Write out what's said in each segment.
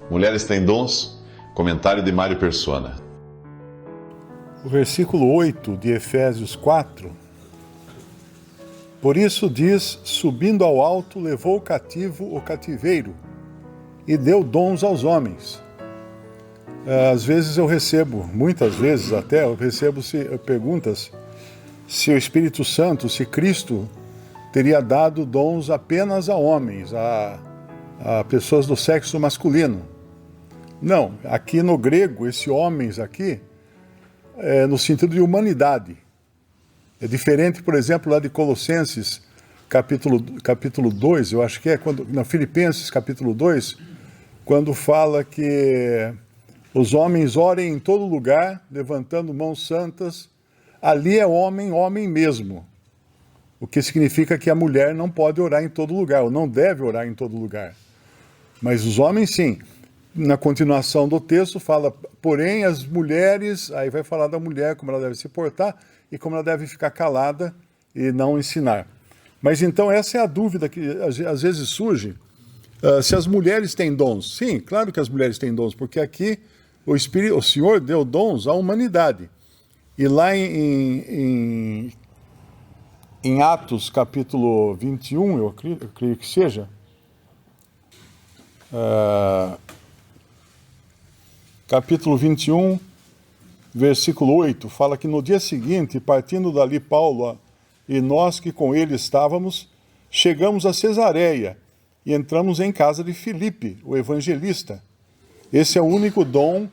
Mulheres têm dons? Comentário de Mário Persona. O versículo 8 de Efésios 4. Por isso diz, subindo ao alto, levou cativo o cativeiro e deu dons aos homens. Às vezes eu recebo, muitas vezes até, eu recebo perguntas se o Espírito Santo, se Cristo teria dado dons apenas a homens, a pessoas do sexo masculino. Não, aqui no grego, esse homens aqui, é no sentido de humanidade. É diferente, por exemplo, lá de Colossenses, capítulo 2, eu acho que é, Filipenses, capítulo 2, quando fala que os homens orem em todo lugar, levantando mãos santas, ali é homem, homem mesmo. O que significa que a mulher não pode orar em todo lugar, ou não deve orar em todo lugar. Mas os homens, sim. Na continuação do texto fala, porém as mulheres, aí vai falar da mulher, como ela deve se portar e como ela deve ficar calada e não ensinar. Mas então essa é a dúvida que às vezes surge, se as mulheres têm dons. Sim, claro que as mulheres têm dons, porque aqui o Senhor deu dons à humanidade. E lá em Atos capítulo 21, eu creio que seja, capítulo 21, versículo 8, fala que no dia seguinte, partindo dali Paulo e nós que com ele estávamos, chegamos a Cesareia e entramos em casa de Filipe, o evangelista. Esse é o único dom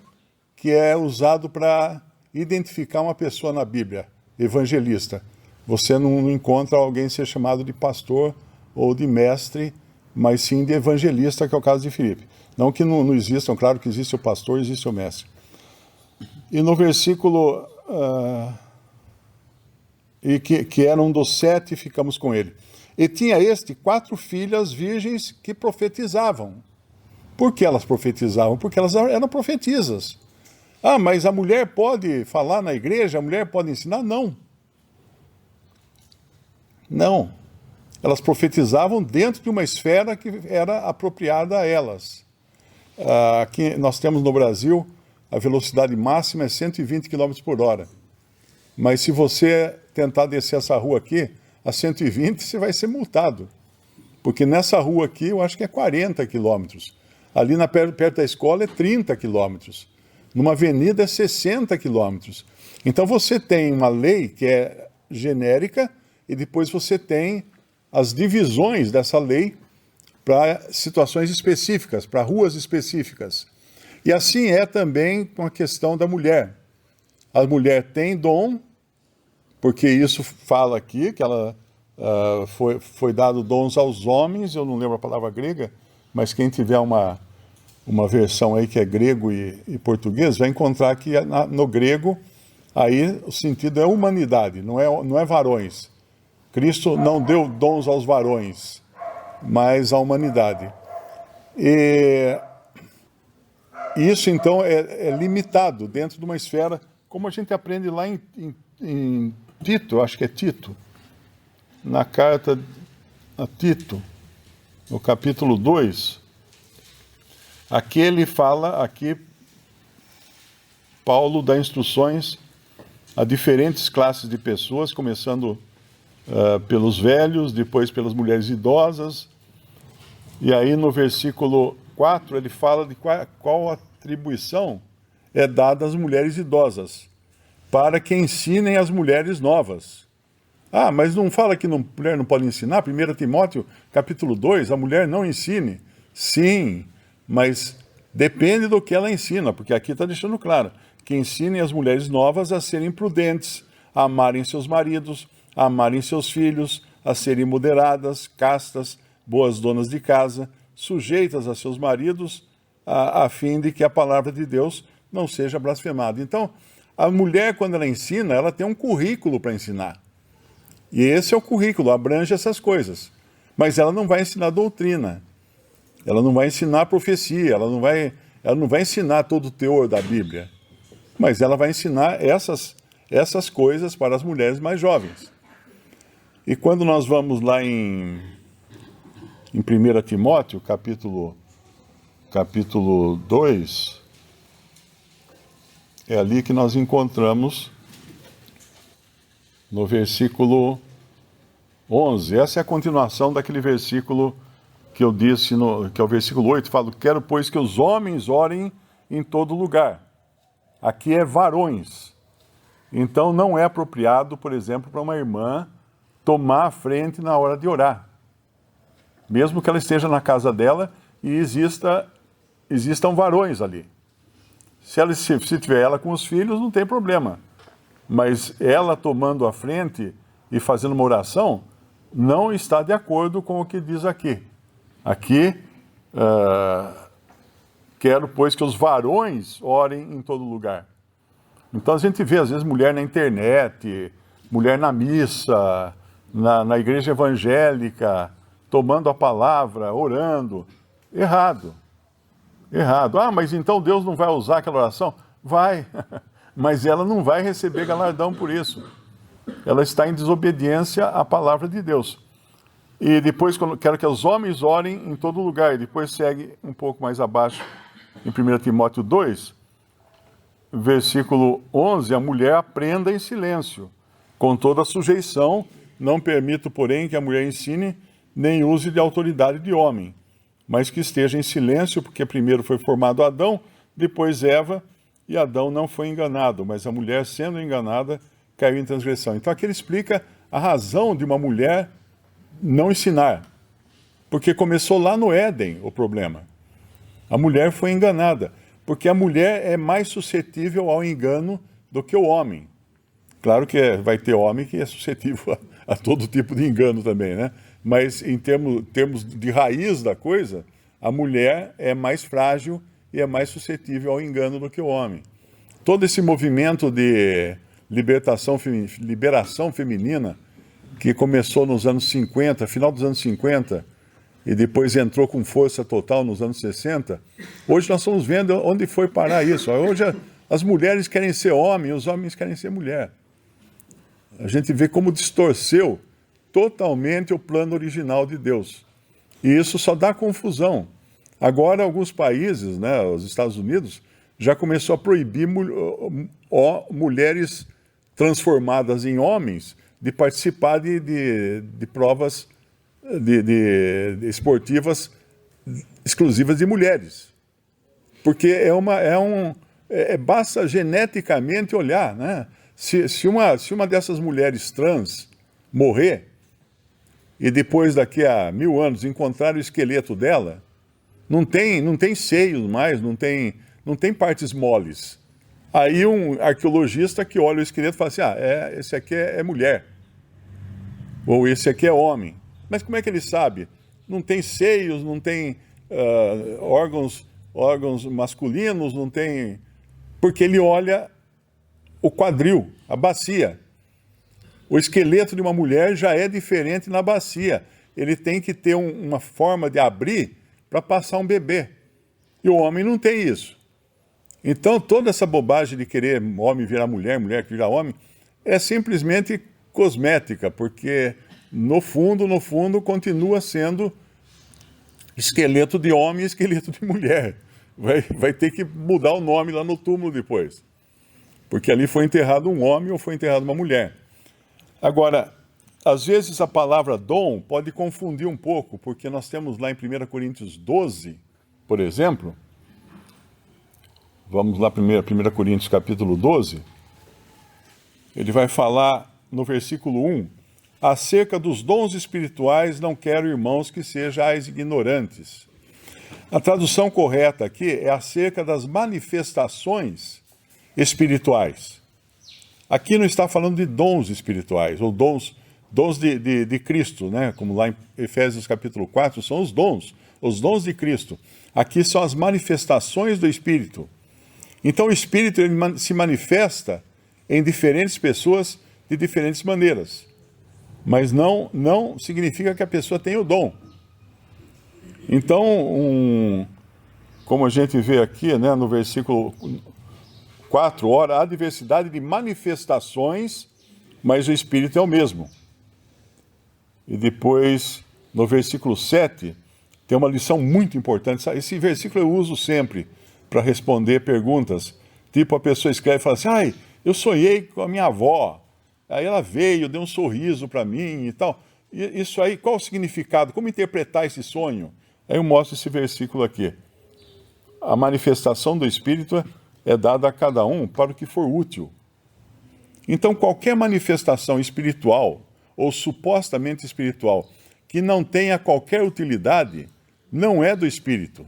que é usado para identificar uma pessoa na Bíblia, evangelista. Você não encontra alguém ser chamado de pastor ou de mestre, mas sim de evangelista, que é o caso de Filipe. Não que não existam, claro que existe o pastor, existe o mestre. E no versículo, que era um dos 7, ficamos com ele. E tinha 4 filhas virgens que profetizavam. Por que elas profetizavam? Porque elas eram profetisas. Ah, mas a mulher pode falar na igreja? A mulher pode ensinar? Não. Não. Elas profetizavam dentro de uma esfera que era apropriada a elas. Aqui nós temos no Brasil, a velocidade máxima é 120 km por hora. Mas se você tentar descer essa rua aqui, a 120, você vai ser multado. Porque nessa rua aqui, eu acho que é 40 quilômetros. Ali perto da escola é 30 quilômetros. Numa avenida é 60 quilômetros. Então você tem uma lei que é genérica e depois você tem as divisões dessa lei para situações específicas, para ruas específicas. E assim é também com a questão da mulher. A mulher tem dom, porque isso fala aqui, que ela foi dado dons aos homens, eu não lembro a palavra grega, mas quem tiver uma versão aí que é grego e português, vai encontrar que no grego, aí o sentido é humanidade, não é varões. Cristo não deu dons aos varões, mas à humanidade. E isso, então, é limitado dentro de uma esfera, como a gente aprende lá em Tito, eu acho que é Tito, na carta a Tito, no capítulo 2, aqui ele fala, Paulo dá instruções a diferentes classes de pessoas, começando pelos velhos, depois pelas mulheres idosas, e aí no versículo 4 ele fala de qual atribuição é dada às mulheres idosas, para que ensinem as mulheres novas. Ah, mas não fala que mulher não pode ensinar? 1 Timóteo, capítulo 2, a mulher não ensine. Sim, mas depende do que ela ensina, porque aqui está deixando claro, que ensinem as mulheres novas a serem prudentes, a amarem seus maridos, a amarem seus filhos, a serem moderadas, castas, boas donas de casa, sujeitas a seus maridos, a fim de que a palavra de Deus não seja blasfemada. Então, a mulher, quando ela ensina, ela tem um currículo para ensinar. E esse é o currículo, abrange essas coisas. Mas ela não vai ensinar doutrina, ela não vai ensinar profecia, ela não vai ensinar todo o teor da Bíblia. Mas ela vai ensinar essas coisas para as mulheres mais jovens. E quando nós vamos lá em 1 Timóteo, capítulo capítulo 2, é ali que nós encontramos no versículo 11. Essa é a continuação daquele versículo que eu disse, que é o versículo 8, falo, quero, pois, que os homens orem em todo lugar. Aqui é varões. Então não é apropriado, por exemplo, para uma irmã tomar a frente na hora de orar. Mesmo que ela esteja na casa dela e existam varões ali. Se tiver ela com os filhos, não tem problema. Mas ela tomando a frente e fazendo uma oração, não está de acordo com o que diz aqui. Aqui, quero, pois, que os varões orem em todo lugar. Então a gente vê, às vezes, mulher na internet, mulher na missa, na igreja evangélica, tomando a palavra, orando. Errado. Ah, mas então Deus não vai usar aquela oração? Vai, mas ela não vai receber galardão por isso. Ela está em desobediência à palavra de Deus. E depois, quero que os homens orem em todo lugar. E depois segue um pouco mais abaixo, em 1 Timóteo 2, versículo 11, a mulher aprenda em silêncio, com toda a sujeição, não permito, porém, que a mulher ensine, nem use de autoridade de homem, mas que esteja em silêncio, porque primeiro foi formado Adão, depois Eva, e Adão não foi enganado, mas a mulher, sendo enganada, caiu em transgressão. Então aqui ele explica a razão de uma mulher não ensinar, porque começou lá no Éden o problema. A mulher foi enganada, porque a mulher é mais suscetível ao engano do que o homem. Claro que vai ter homem que é suscetível a todo tipo de engano também, né? Mas em termos de raiz da coisa, a mulher é mais frágil e é mais suscetível ao engano do que o homem. Todo esse movimento de liberação feminina, que começou nos anos 50, final dos anos 50, e depois entrou com força total nos anos 60, hoje nós estamos vendo onde foi parar isso. Hoje as mulheres querem ser homem, os homens querem ser mulher. A gente vê como distorceu totalmente o plano original de Deus. E isso só dá confusão. Agora, alguns países, né, os Estados Unidos, já começou a proibir mulheres transformadas em homens de participar de provas esportivas exclusivas de mulheres. Porque basta geneticamente olhar, né? Se uma dessas mulheres trans morrer, e depois daqui a 1000 anos encontrar o esqueleto dela, não tem seios mais, não tem partes moles. Aí um arqueologista que olha o esqueleto fala assim, esse aqui é mulher, ou esse aqui é homem. Mas como é que ele sabe? Não tem seios, não tem órgãos masculinos, não tem... Porque ele olha o quadril, a bacia. O esqueleto de uma mulher já é diferente na bacia. Ele tem que ter uma forma de abrir para passar um bebê. E o homem não tem isso. Então, toda essa bobagem de querer homem virar mulher, mulher virar homem, é simplesmente cosmética, porque no fundo, continua sendo esqueleto de homem e esqueleto de mulher. Vai ter que mudar o nome lá no túmulo depois. Porque ali foi enterrado um homem ou foi enterrada uma mulher. Agora, às vezes a palavra dom pode confundir um pouco, porque nós temos lá em 1 Coríntios 12, por exemplo, vamos lá, 1 Coríntios capítulo 12, ele vai falar no versículo 1, acerca dos dons espirituais, não quero, irmãos, que sejais ignorantes. A tradução correta aqui é acerca das manifestações espirituais. Aqui não está falando de dons espirituais, ou dons de Cristo, né? Como lá em Efésios capítulo 4, são os dons de Cristo. Aqui são as manifestações do Espírito. Então o Espírito ele se manifesta em diferentes pessoas de diferentes maneiras. Mas não significa que a pessoa tenha o dom. Então, como a gente vê aqui, né, no versículo 4, ora, há diversidade de manifestações, mas o Espírito é o mesmo. E depois, no versículo 7, tem uma lição muito importante. Esse versículo eu uso sempre para responder perguntas. Tipo, a pessoa escreve e fala assim, ai, eu sonhei com a minha avó. Aí ela veio, deu um sorriso para mim e tal. E isso aí, qual o significado? Como interpretar esse sonho? Aí eu mostro esse versículo aqui. A manifestação do Espírito é dada a cada um para o que for útil. Então, qualquer manifestação espiritual, ou supostamente espiritual, que não tenha qualquer utilidade, não é do Espírito.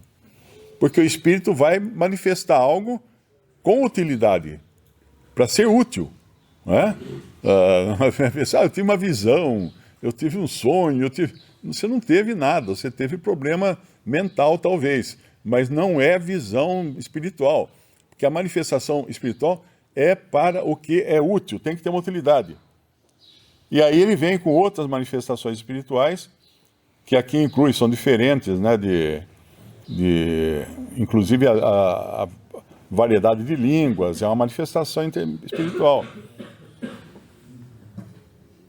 Porque o Espírito vai manifestar algo com utilidade, para ser útil. Não é? Eu tive uma visão, eu tive um sonho, você não teve nada, você teve problema mental talvez, mas não é visão espiritual, porque a manifestação espiritual é para o que é útil, tem que ter uma utilidade. E aí ele vem com outras manifestações espirituais, que aqui inclui, são diferentes, né, inclusive a variedade de línguas, é uma manifestação espiritual.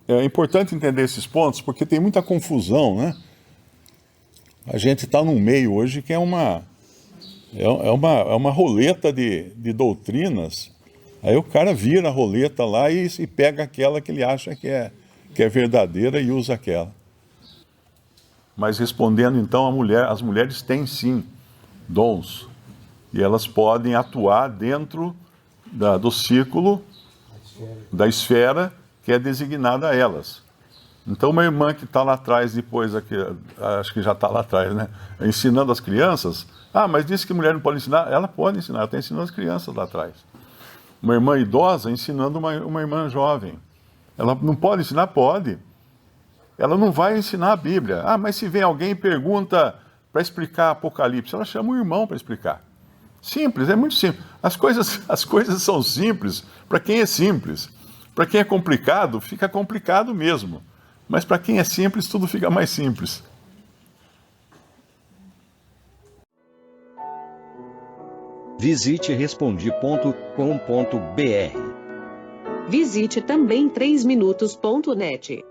É importante entender esses pontos, porque tem muita confusão, né? A gente está num meio hoje que é uma roleta de doutrinas. Aí o cara vira a roleta lá e pega aquela que ele acha que é verdadeira e usa aquela. Mas respondendo então, as mulheres têm sim dons. E elas podem atuar dentro do círculo, da esfera que é designada a elas. Então, uma irmã que está lá atrás, depois, aqui, acho que já está lá atrás, né? Ensinando as crianças. Mas disse que mulher não pode ensinar? Ela pode ensinar, ela está ensinando as crianças lá atrás. Uma irmã idosa ensinando uma irmã jovem. Ela não pode ensinar? Pode. Ela não vai ensinar a Bíblia. Mas se vem alguém e pergunta para explicar Apocalipse, ela chama o irmão para explicar. Simples, é muito simples. As coisas são simples para quem é simples. Para quem é complicado, fica complicado mesmo. Mas para quem é simples, tudo fica mais simples. Visite Respondi.com.br. Visite também 3minutos.net.